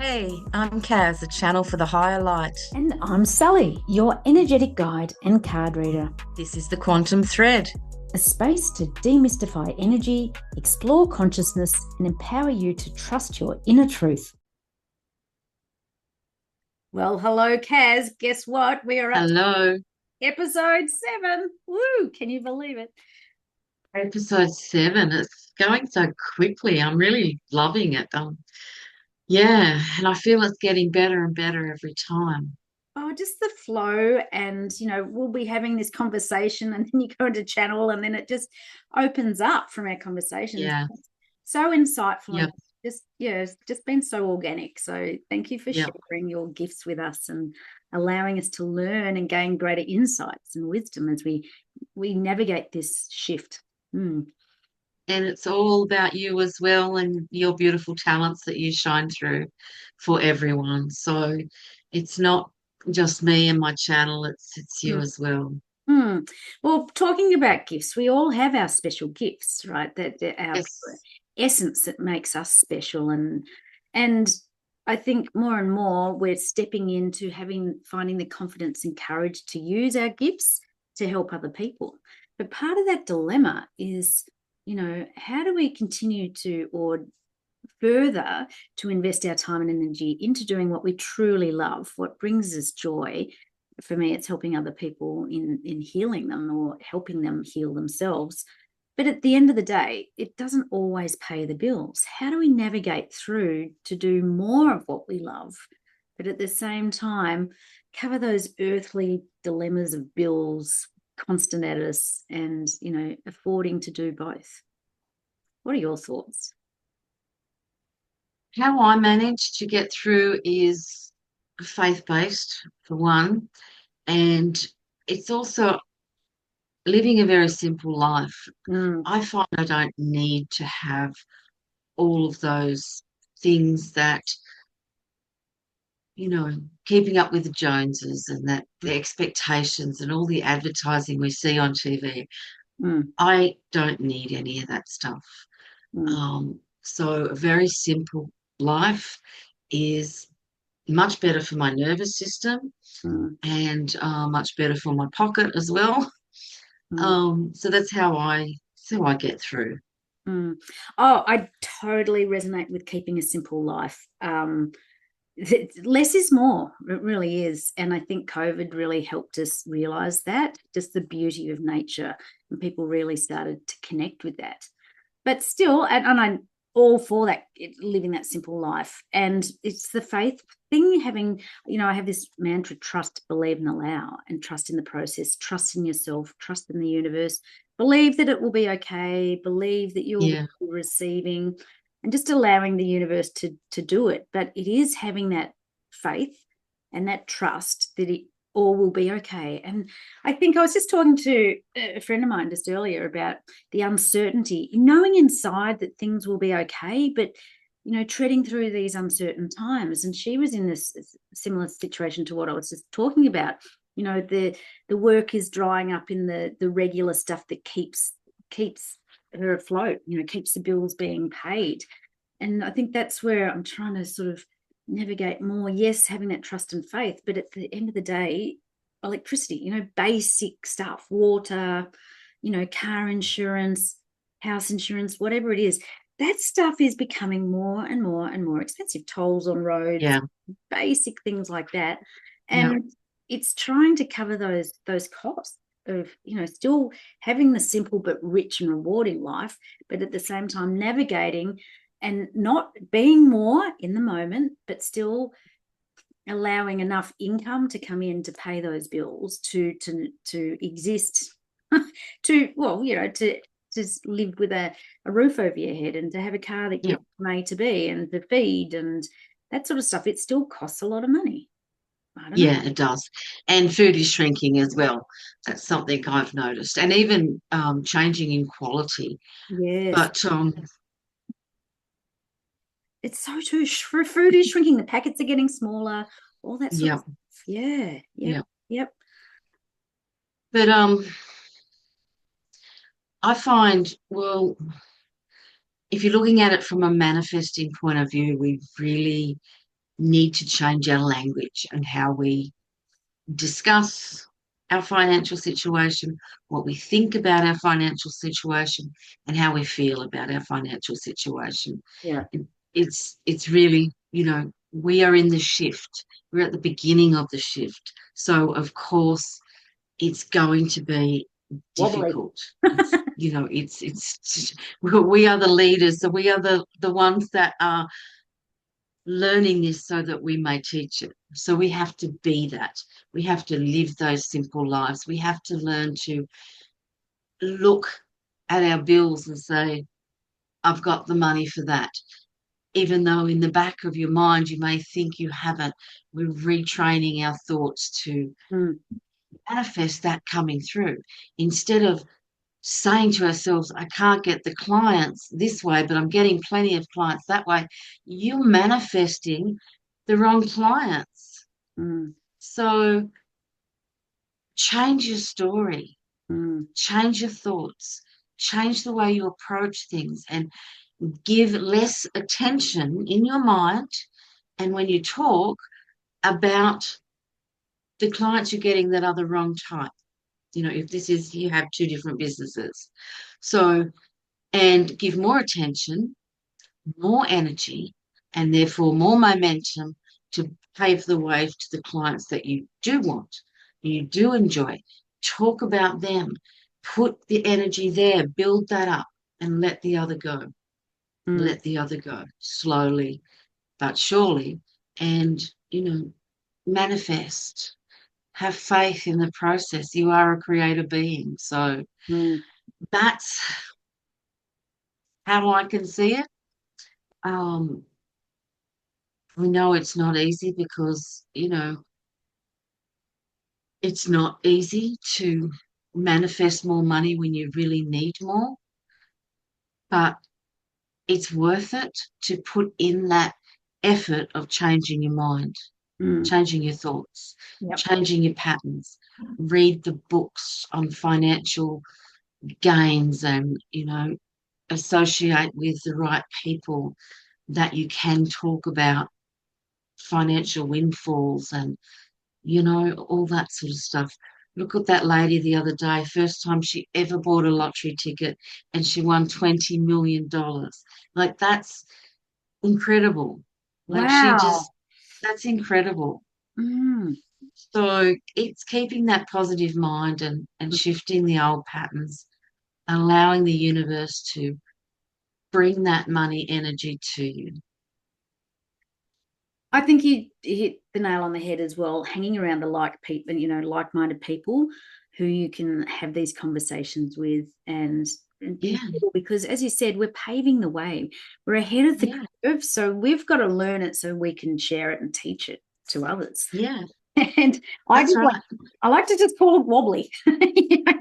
Hey, I'm Kaz, the channel for the higher light. And I'm Sally, your energetic guide and card reader. This is the Quantum Thread. A space to demystify energy, explore consciousness, and empower you to trust your inner truth. Well, hello, Kaz. Guess what? We are up to Hello. episode 7. Woo! Can you believe it? Episode 7. It's going so quickly. I'm really loving it. Yeah, and I feel it's getting better and better every time. Oh, just the flow. And, we'll be having this conversation, and then you go into channel, and then it just opens up from our conversations. Yeah, So insightful and yep, it's just been so organic. So thank you for yep. sharing your gifts with us and allowing us to learn and gain greater insights and wisdom as we navigate this shift. And it's all about you as well and your beautiful talents that you shine through for everyone. So it's not just me and my channel, it's you Mm. as well. Mm. Well, talking about gifts, we all have our special gifts, right? That our Yes. essence that makes us special, and I think more and more we're stepping into finding the confidence and courage to use our gifts to help other people. But part of that dilemma is, how do we continue to or further to invest our time and energy into doing what we truly love, what brings us joy? For me, it's helping other people in healing them or helping them heal themselves. But at the end of the day, it doesn't always pay the bills. How do we navigate through to do more of what we love, but at the same time cover those earthly dilemmas of bills constant at us and, affording to do both? What are your thoughts? How I manage to get through is faith-based, for one, and it's also living a very simple life. Mm, I find I don't need to have all of those things that, you know, keeping up with the Joneses and that the expectations and all the advertising we see on TV. mm, I don't need any of that stuff. mm, So a very simple life is much better for my nervous system mm, and much better for my pocket as well. mm. So that's how I get through. Mm. Oh, I totally resonate with keeping a simple life. Less is more. It really is. And I think COVID really helped us realize that, just the beauty of nature. And people really started to connect with that. But still, and I'm all for that, living that simple life. And it's the faith thing, having, I have this mantra: trust, believe, and allow, and trust in the process, trust in yourself, trust in the universe, believe that it will be okay, believe that you'll be Yeah, receiving, and just allowing the universe to do it. But it is having that faith and that trust that it all will be okay. And I think I was just talking to a friend of mine just earlier about the uncertainty, knowing inside that things will be okay, but treading through these uncertain times. And she was in this similar situation to what I was just talking about. The work is drying up in the regular stuff that keeps her afloat, keeps the bills being paid. And I think that's where I'm trying to sort of navigate more. Yes, having that trust and faith, but at the end of the day, electricity, basic stuff, water, car insurance, house insurance, whatever it is, that stuff is becoming more and more and more expensive. Tolls on roads, yeah, basic things like that. yeah, And it's trying to cover those costs of, still having the simple but rich and rewarding life, but at the same time navigating and not being more in the moment, but still allowing enough income to come in to pay those bills, to exist, to, well, to just live with a roof over your head and to have a car that yeah, gets from A to B and to feed and that sort of stuff. It still costs a lot of money. I don't know. yeah, it does. And food is shrinking as well. That's something I've noticed, and even changing in quality. Yes, But it's so true. Food is shrinking. The packets are getting smaller. All that sort of yeah, stuff. Yeah. Yep. yeah. Yep. But I find, well, if you're looking at it from a manifesting point of view, we really need to change our language and how we discuss our financial situation, what we think about our financial situation, and how we feel about our financial situation. Yeah. It's really, we are in the shift. We're at the beginning of the shift. So of course it's going to be Wobbly. difficult. It's we are the leaders, so we are the ones that are learning this so that we may teach it. So we have to be that. We have to live those simple lives. We have to learn to look at our bills and say, I've got the money for that. Even though in the back of your mind you may think you haven't, we're retraining our thoughts to Mm, manifest that coming through. Instead of saying to ourselves, I can't get the clients this way, but I'm getting plenty of clients that way, you're manifesting the wrong clients. mm, So change your story, mm, change your thoughts, change the way you approach things, and give less attention in your mind. And when you talk about the clients you're getting that are the wrong type, if this is, you have two different businesses. So, and give more attention, more energy, and therefore more momentum to pave the way to the clients that you do want, you do enjoy. Talk about them, put the energy there, build that up, and let the other go. mm, Let the other go slowly but surely, and, manifest. Have faith in the process. You are a creator being. So mm. that's how I can see it. Um, we know it's not easy because, it's not easy to manifest more money when you really need more, but it's worth it to put in that effort of changing your mind, Mm. changing your thoughts, Yep. changing your patterns. Read the books on financial gains and, associate with the right people that you can talk about financial windfalls and, all that sort of stuff. Look at that lady the other day, first time she ever bought a lottery ticket and she won $20 million. Like, that's incredible. Like, Wow. that's incredible. Mm, So it's keeping that positive mind and shifting the old patterns, allowing the universe to bring that money energy to you. I think you hit the nail on the head as well. Hanging around the like people, like-minded people who you can have these conversations with, and Yeah, because, as you said, we're paving the way. We're ahead of the yeah, curve, so we've got to learn it so we can share it and teach it to others. yeah, And I that's just like right. I like to just call it wobbly.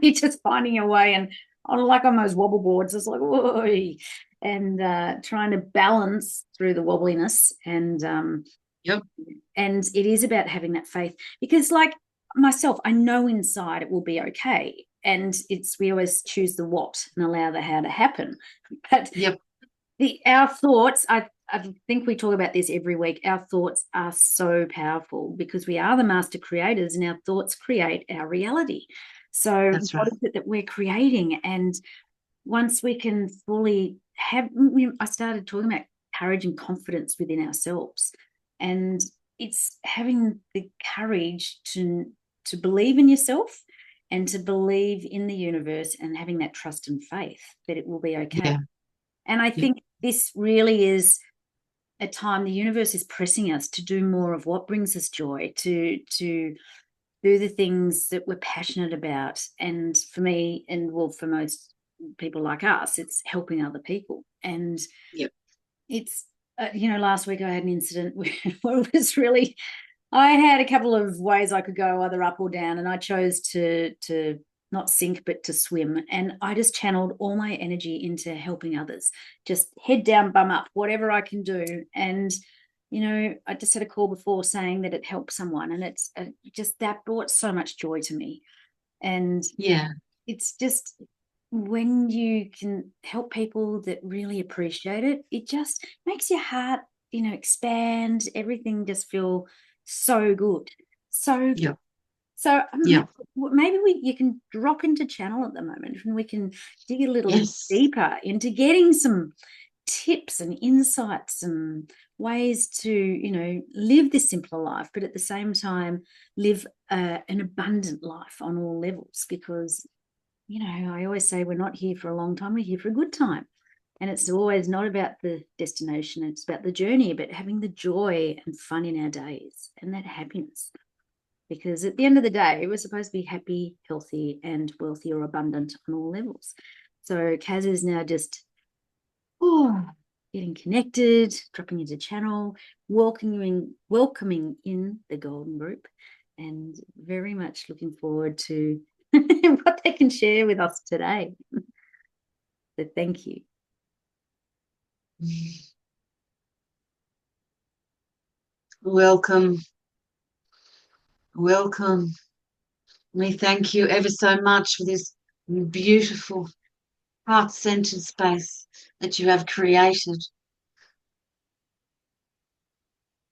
You're just finding a way, and I like on those wobble boards, it's like whoa, and trying to balance through the wobbliness, Yep, and it is about having that faith because, like myself, I know inside it will be okay, and it's we always choose the what and allow the how to happen, but yep, our thoughts, I think we talk about this every week. Our thoughts are so powerful because we are the master creators and our thoughts create our reality. So, that's what right. is it that we're creating? And once we can fully have, I started talking about courage and confidence within ourselves. And it's having the courage to believe in yourself and to believe in the universe and having that trust and faith that it will be okay. Yeah, And I yep, think this really is a time the universe is pressing us to do more of what brings us joy, to do the things that we're passionate about. And for me, and well, for most people like us, it's helping other people. And yep, it's last week I had an incident where it was really I had a couple of ways I could go, either up or down, and I chose to not sink but to swim. And I just channeled all my energy into helping others, just head down, bum up, whatever I can do. And I just had a call before saying that it helped someone, and it's just that brought so much joy to me. And yeah, it's just when you can help people that really appreciate it, it just makes your heart expand, everything just feel so good. So Yeah. so Yeah. maybe you can drop into channel at the moment, and we can dig a little Yes. deeper into getting some tips and insights and ways to live this simpler life, but at the same time live an abundant life on all levels. Because I always say we're not here for a long time, we're here for a good time. And it's always not about the destination, it's about the journey, about having the joy and fun in our days and that happiness. Because at the end of the day, we're supposed to be happy, healthy, and wealthy or abundant on all levels. So Kaz is now just getting connected, dropping into channel, welcoming in the Golden Group, and very much looking forward to what they can share with us today. So thank you. Welcome. Welcome. We thank you ever so much for this beautiful heart-centered space that you have created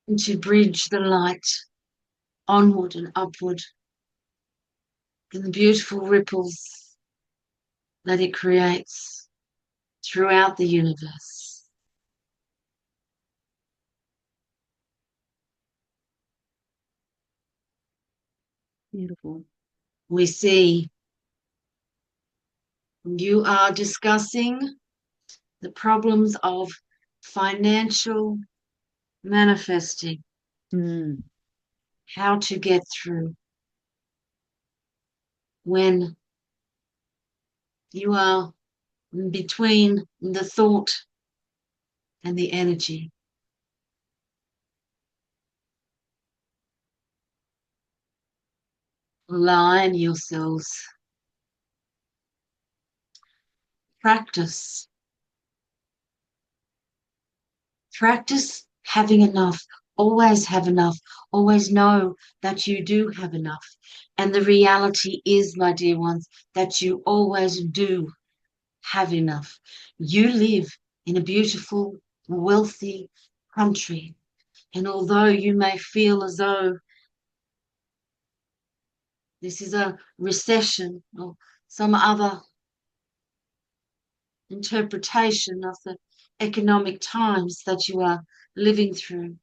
and to bridge the light onward and upward and the beautiful ripples that it creates throughout the universe. Beautiful. We see you are discussing the problems of financial manifesting, Mm. how to get through when you are between the thought and the energy. Align yourselves. Practice. Practice having enough. Always have enough. Always know that you do have enough. And the reality is, my dear ones, that you always do have enough. You live in a beautiful, wealthy country. And although you may feel as though this is a recession or some other interpretation of the economic times that you are living through,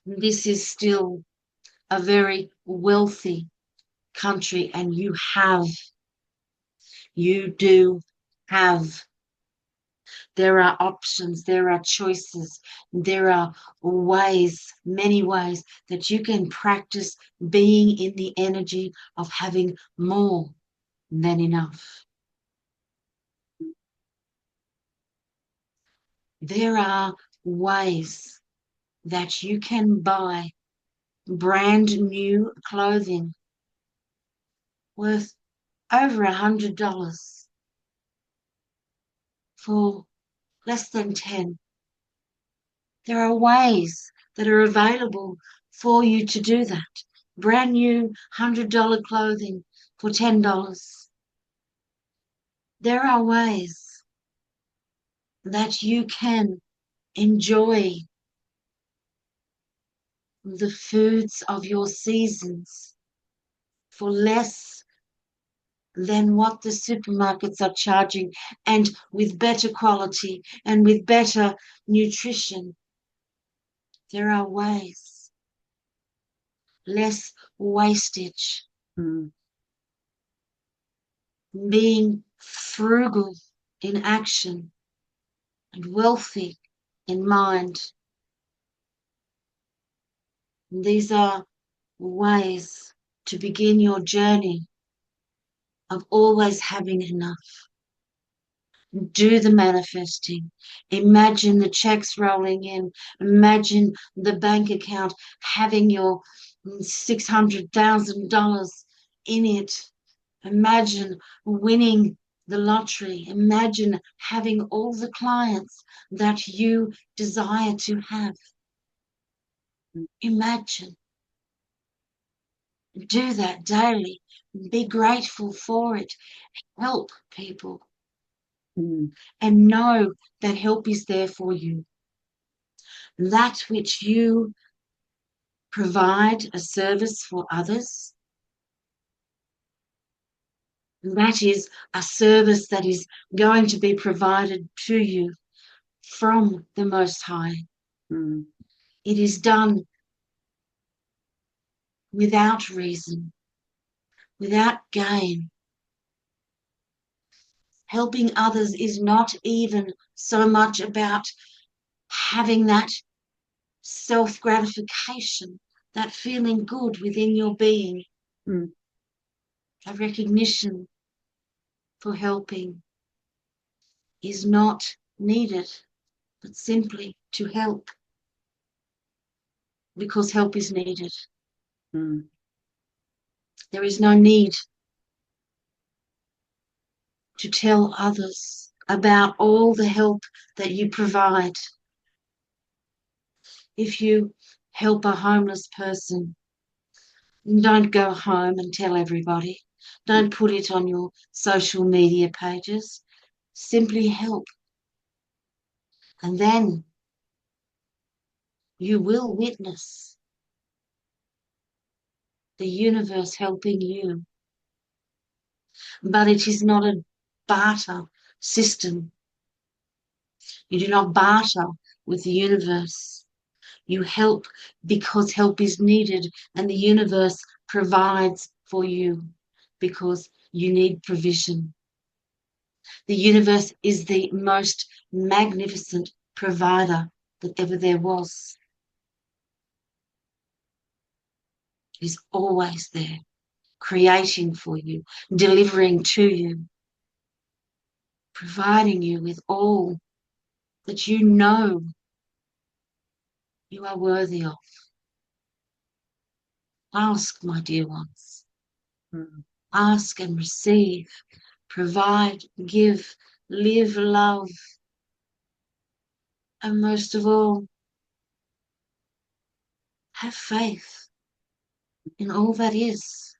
this is still a very wealthy country, and you do have. There are options, there are choices, there are ways, many ways that you can practice being in the energy of having more than enough. There are ways that you can buy brand new clothing worth over $100 for less than 10. There are ways that are available for you to do that. Brand new $100 clothing for $10. There are ways that you can enjoy the foods of your seasons for less than what the supermarkets are charging, and with better quality and with better nutrition. There are ways, less wastage, Mm. being frugal in action and wealthy in mind. And these are ways to begin your journey of always having enough. Do the manifesting. Imagine the checks rolling in. Imagine the bank account having your $600,000 in it. Imagine winning the lottery. Imagine having all the clients that you desire to have. Imagine. Do that daily. Be grateful for it. Help people Mm. and know that help is there for you. that which you provide a service for others, that is a service that is going to be provided to you from the Most High. Mm. It is done without reason, without gain. Helping others is not even so much about having that self gratification, that feeling good within your being, Mm. a recognition for helping is not needed, but simply to help because help is needed. Mm. There is no need to tell others about all the help that you provide. If you help a homeless person, don't go home and tell everybody. Don't put it on your social media pages. Simply help. And then you will witness the universe helping you. But it is not a barter system. You do not barter with the universe. You help because help is needed, and the universe provides for you because you need provision. The universe is the most magnificent provider that ever there was. It is always there, creating for you, delivering to you, providing you with all that you know you are worthy of. Ask, my dear ones. Mm. Ask and receive. Provide, give, live, love, and most of all, have faith in all that is.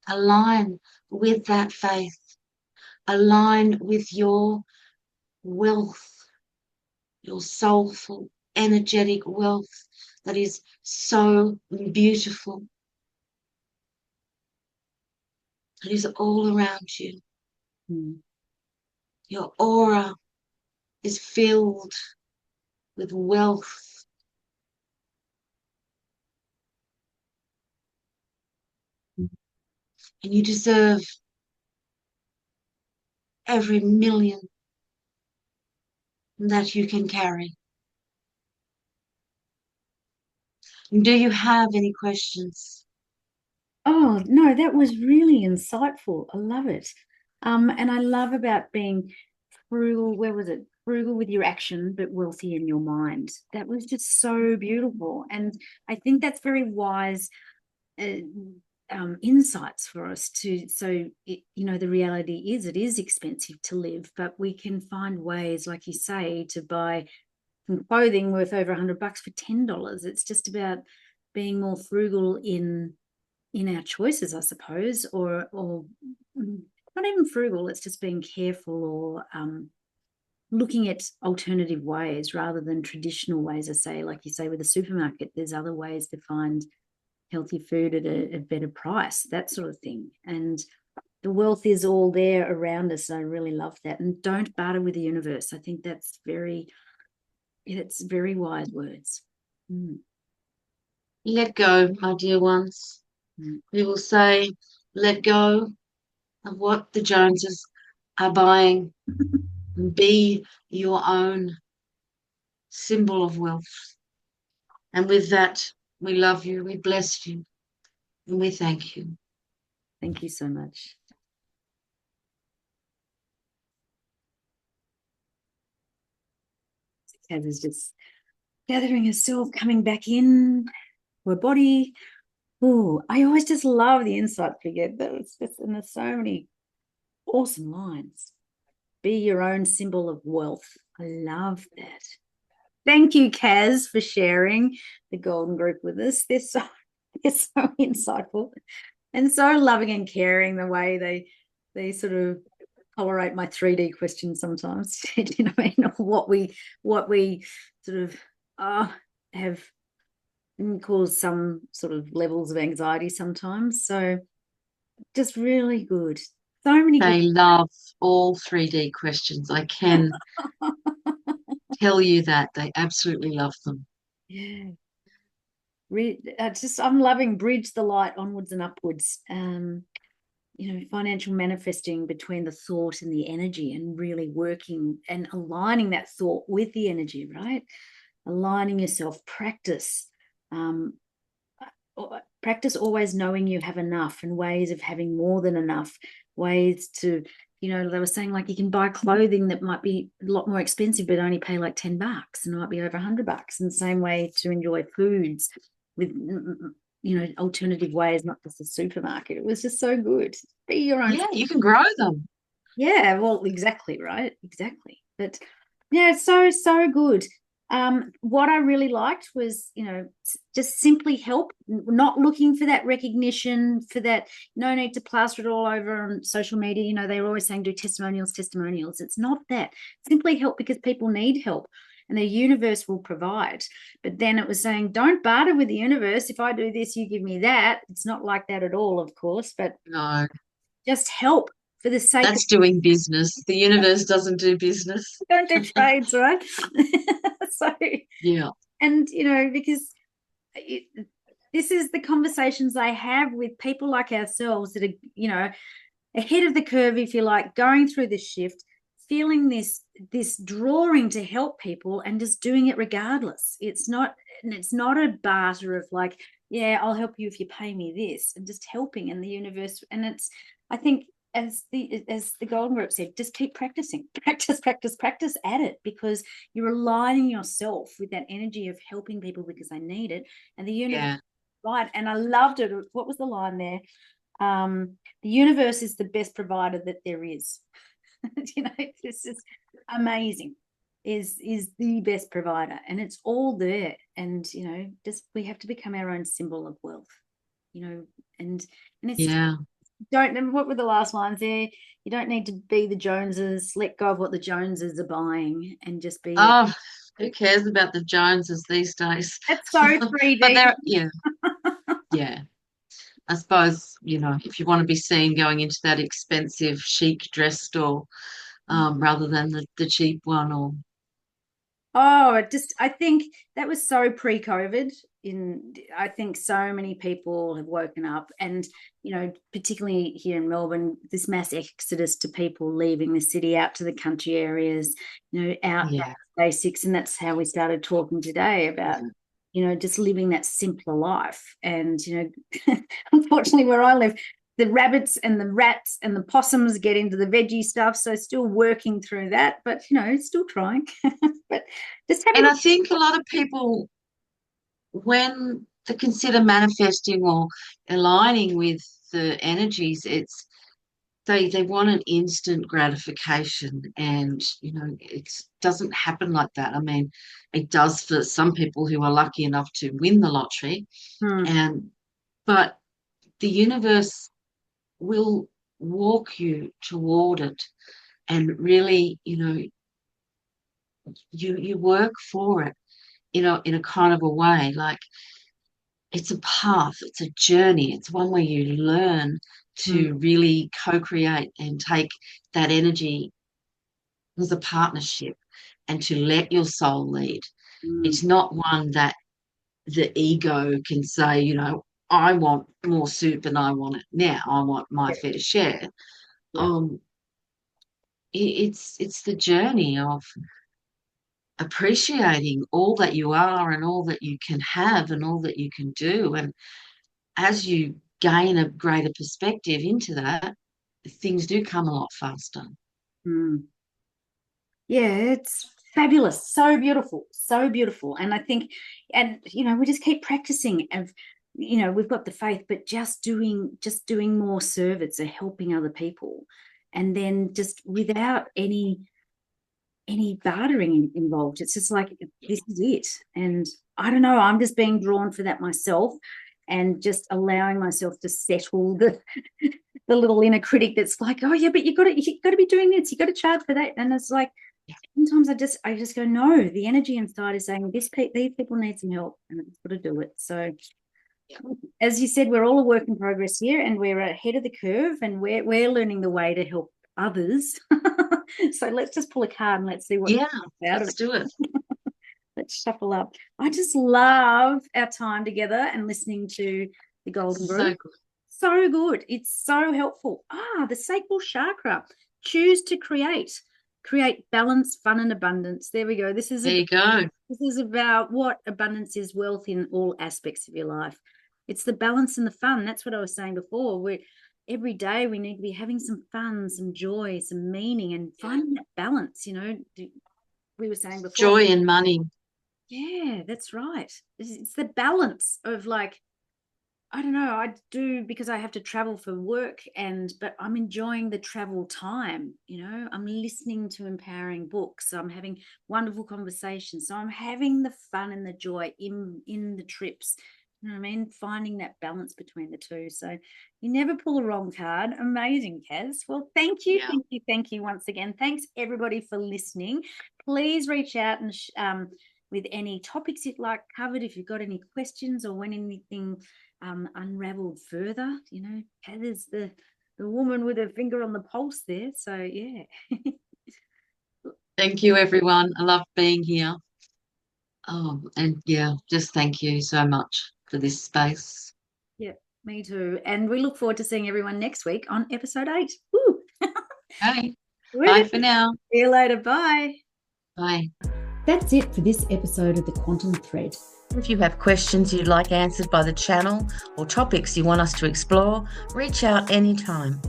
Align with that faith. Align with your wealth, your soulful, energetic wealth that is so beautiful. It is all around you. Mm. Your aura is filled with wealth, and you deserve every million that you can carry. Do you have any questions? Oh, no, that was really insightful. I love it. And I love about being frugal. Where was it? Frugal with your action, but wealthy in your mind. That was just so beautiful. And I think that's very wise uh, insights for us to. So, the reality is it is expensive to live, but we can find ways, like you say, to buy some clothing worth over $100 for $10. It's just about being more frugal in our choices, I suppose, or not even frugal. It's just being careful or looking at alternative ways rather than traditional ways. I say, like you say, with a supermarket, there's other ways to find healthy food at a better price, that sort of thing. And the wealth is all there around us. I really love that. And don't barter with the universe. I think it's very wise words. Mm. Let go, my dear ones. Mm. We will say, let go of what the Joneses are buying. Be your own symbol of wealth. And with that, we love you, we bless you, and we thank you. Thank you so much. Kaz is just gathering herself, coming back in her body. Oh, I always just love the insights we get. And there's so many awesome lines. Be your own symbol of wealth. I love that. Thank you, Kaz, for sharing the Golden Group with us. They're so insightful and so loving and caring the way they sort of tolerate my 3D questions sometimes. You know, I mean, what we sort of have caused some sort of levels of anxiety sometimes. So just really good. So many good. They love all 3D questions. I can tell you that they absolutely love them. Yeah. I'm loving bridge the light onwards and upwards. You know, financial manifesting between the thought and the energy, and really working and aligning that thought with the energy, right? Aligning yourself, um, practice always knowing you have enough, and ways of having more than enough, ways to, you know, they were saying like you can buy clothing that might be a lot more expensive but only pay like $10 and it might be over $100. And the same way to enjoy foods with, you know, alternative ways, not just a supermarket. It was just so good. Be your own. Yeah, you can grow them. Yeah, well, exactly, right? Exactly. But yeah, so good. What I really liked was, you know, just simply help, not looking for that recognition, for that, no need to plaster it all over on social media. You know, they were always saying do testimonials, testimonials. It's not that. Simply help because people need help and the universe will provide. But then it was saying, don't barter with the universe. If I do this, you give me that. It's not like that at all, of course, but No, just help for the sake of, that's doing business. The universe doesn't do business. don't do trades, right? So, Yeah. and you know, because it, this is the conversations I have with people like ourselves that are, you know, ahead of the curve, if you like, going through this shift, feeling this drawing to help people and just doing it regardless. It's not a barter of like, yeah, I'll help you if you pay me this, and just helping in the universe. And it's, I think, as the golden group said, just keep practicing, practice, practice, practice at it, because you're aligning yourself with that energy of helping people because they need it, and the universe, Yeah. right? And I loved it. What was the line there? The universe is the best provider that there is. You know, this is amazing. Is the best provider, and it's all there. And you know, just we have to become our own symbol of wealth. You know, and it's Yeah. don't. What were the last lines there? You don't need to be the Joneses. Let go of what the Joneses are buying, and just be your. Oh, who cares about the Joneses these days? That's so But 3D. they're, yeah, yeah. I suppose, if you want to be seen going into that expensive chic dress store, rather than the cheap one, or Oh, I think that was so pre-COVID. I think so many people have woken up, and you know, particularly here in Melbourne, this mass exodus to people leaving the city out to the country areas, you know, out back yeah, to basics, and that's how we started talking today about, yeah, you know, just living that simpler life. And you know, unfortunately, where I live, the rabbits and the rats and the possums get into the veggie stuff. So still working through that, but you know, still trying. But just and having, I think a lot of people, when they consider manifesting or aligning with the energies, they want an instant gratification, and it doesn't happen like that. I mean, it does for some people who are lucky enough to win the lottery, hmm, and but the universe will walk you toward it, and really, you work for it, in a kind of a way, like it's a path, it's a journey, it's one where you learn hmm, to really co-create and take that energy as a partnership, and to let your soul lead. hmm, It's not one that the ego can say, I want more soup and I want it now, I want my yeah, fair share. yeah, um it's the journey of appreciating all that you are and all that you can have and all that you can do. And as you gain a greater perspective into that, things do come a lot faster. hmm. Yeah, it's fabulous, so beautiful, so beautiful. And I think, and you know, we just keep practicing. And you know, we've got the faith, but just doing more service or helping other people, and then just without any bartering involved. It's just like this is it. And I don't know, I'm just being drawn for that myself. and just allowing myself to settle the little inner critic that's like, oh yeah, but you got to be doing this, you got to charge for that. And it's like, sometimes I just go, no, the energy inside is saying these people need some help, and it's got to do it. So as you said, we're all a work in progress here, and we're ahead of the curve, and we're learning the way to help others. So let's just pull a card and let's see what Yeah, out let's of do it. Let's shuffle up. I just love our time together and listening to the Golden So Brew. good. So good. It's so helpful. The sacral chakra. Choose to create. Create balance, fun, and abundance. There we go. There you go. This is about what abundance is: wealth in all aspects of your life. It's the balance and the fun. That's what I was saying before. Every day we need to be having some fun, some joy, some meaning, and finding that balance. We were saying before. Joy and money. Yeah, that's right. It's the balance of, like, I don't know, I do, because I have to travel for work, but I'm enjoying the travel time. I'm listening to empowering books. I'm having wonderful conversations. So I'm having the fun and the joy in the trips. You know what I mean? Finding that balance between the two. So you never pull a wrong card. Amazing, Kaz. Well, thank you. Yeah. Thank you once again. Thanks everybody for listening. Please reach out and with any topics you'd like covered, if you've got any questions or when anything unraveled further. Kaz is the woman with her finger on the pulse there. So yeah. Thank you, everyone. I love being here. And yeah, just thank you so much for this space. Yeah, me too. And we look forward to seeing everyone next week on episode 8. Woo! Okay. Bye for now. See you later. Bye. Bye. That's it for this episode of The Quantum Thread. If you have questions you'd like answered by the channel or topics you want us to explore, reach out anytime.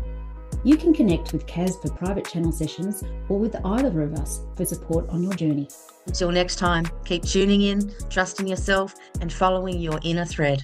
You can connect with Kaz for private channel sessions or with either of us for support on your journey. Until next time, keep tuning in, trusting yourself, and following your inner thread.